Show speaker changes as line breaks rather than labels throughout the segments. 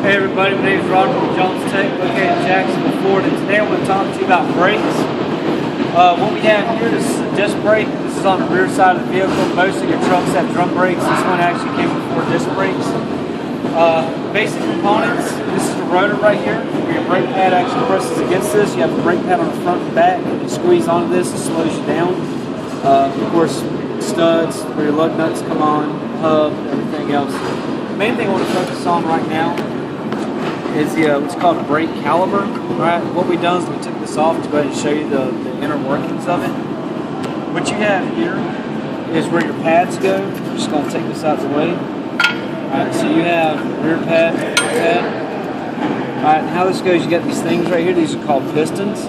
Hey everybody, my name is Robert with Jones Tech, located in Jacksonville, Florida. Today I want to talk to you about brakes. What we have here is a disc brake. This is on the rear side of the vehicle. Most of your trucks have drum brakes. This one actually came with 4 disc brakes. Basic components, this is the rotor right here, where your brake pad actually presses against this. You have the brake pad on the front and back. You squeeze onto this, it slows you down. Of course, studs, where your lug nuts come on, hub, everything else. The main thing I want to focus on right now is what's called a brake caliper. Right? What we've done is we took this off to go ahead and show you the inner workings of it. What you have here is where your pads go. I'm just going to take this out of the way. Alright, so you have rear pad, rear pad. Alright, and how this goes, you got these things right here. These are called pistons.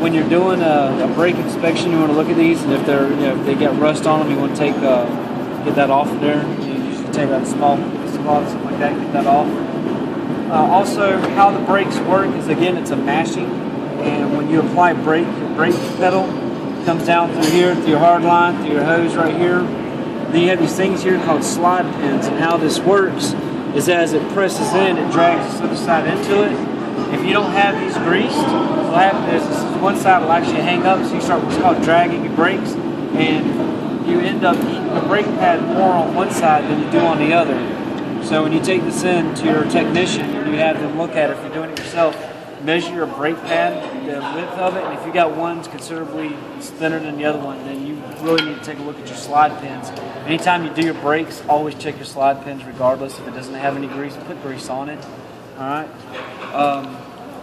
When you're doing a brake inspection, you want to look at these, and if they're, if they get rust on them, you want to take get that off of there. You usually take out a small spot, something like that, get that off. Also, how the brakes work is, again, it's a mashing, and when you apply brake, your brake pedal comes down through here, through your hard line, through your hose right here. Then you have these things here called slide pins, and how this works is as it presses in, it drags this other side into it. If you don't have these greased, what happens is one side will actually hang up, so you start what's called dragging your brakes, and you end up eating the brake pad more on one side than you do on the other. So when you take this in to your technician, you have them look at it, if you're doing it yourself, measure your brake pad, the width of it, and if you got one's considerably thinner than the other one, then you really need to take a look at your slide pins. Anytime you do your brakes, always check your slide pins regardless. If it doesn't have any grease, put grease on it. Alright.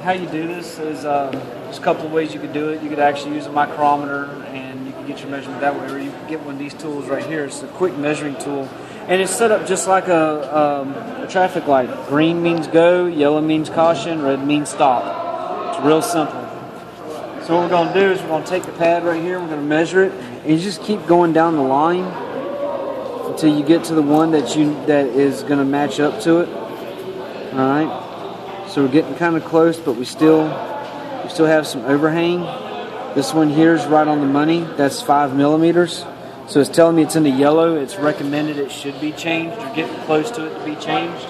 How you do this is there's a couple of ways you could do it. You could actually use a micrometer and you can get your measurement that way, or you can get one of these tools right here. It's a quick measuring tool. And it's set up just like a traffic light. Green means go, yellow means caution, red means stop. It's real simple. So what we're going to do is we're going to take the pad right here, we're going to measure it, and you just keep going down the line until you get to the one that is going to match up to it. All right. So we're getting kind of close, but we still have some overhang. This one here is right on the money. That's 5 millimeters. So it's telling me it's in the yellow. It's recommended it should be changed. You're getting close to it to be changed.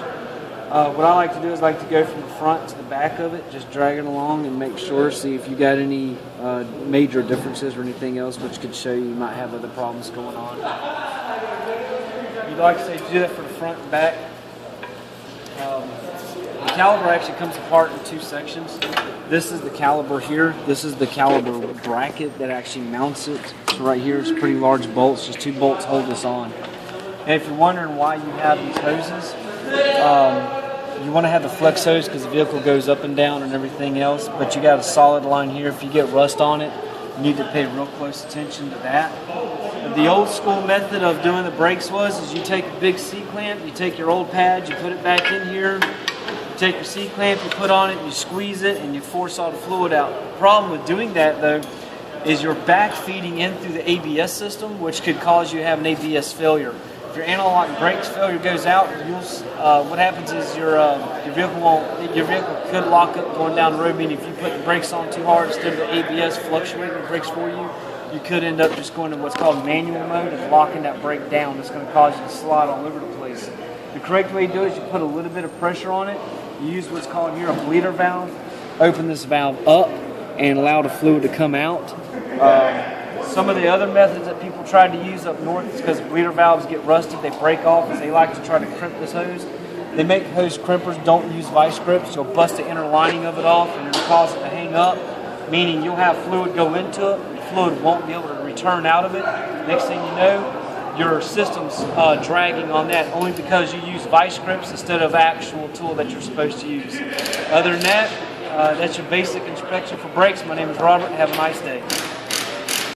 What I like to do is I like to go from the front to the back of it, just drag it along and make sure, see if you got any major differences or anything else, which could show you might have other problems going on. You'd like to say do that for the front and back. The caliper actually comes apart in 2 sections. This is the caliper here. This is the caliper bracket that actually mounts it. So right here it's pretty large bolts. Just 2 bolts hold this on. And if you're wondering why you have these hoses, you want to have the flex hose because the vehicle goes up and down and everything else. But you got a solid line here. If you get rust on it, you need to pay real close attention to that. The old school method of doing the brakes is you take a big C-clamp, you take your old pad, you put it back in here. Take your C-clamp, you put on it, you squeeze it, and you force all the fluid out. The problem with doing that, though, is you're back feeding in through the ABS system, which could cause you to have an ABS failure. If your anti-lock brakes failure goes out, what happens is your vehicle could lock up going down the road. Meaning, if you put the brakes on too hard instead of the ABS fluctuating the brakes for you, you could end up just going to what's called manual mode and locking that brake down. It's going to cause you to slide all over the place. The correct way to do it is you put a little bit of pressure on it. You use what's called here a bleeder valve. Open this valve up and allow the fluid to come out. Some of the other methods that people try to use up north is because bleeder valves get rusted, they break off, and they like to try to crimp this hose. They make hose crimpers, don't use vice grips. You'll bust the inner lining of it off and it'll cause it to hang up, meaning you'll have fluid go into it, the fluid won't be able to return out of it. Next thing you know, your system's dragging on that only because you use vice grips instead of actual tool that you're supposed to use. Other than that, that's your basic inspection for brakes. My name is Robert. Have a nice day.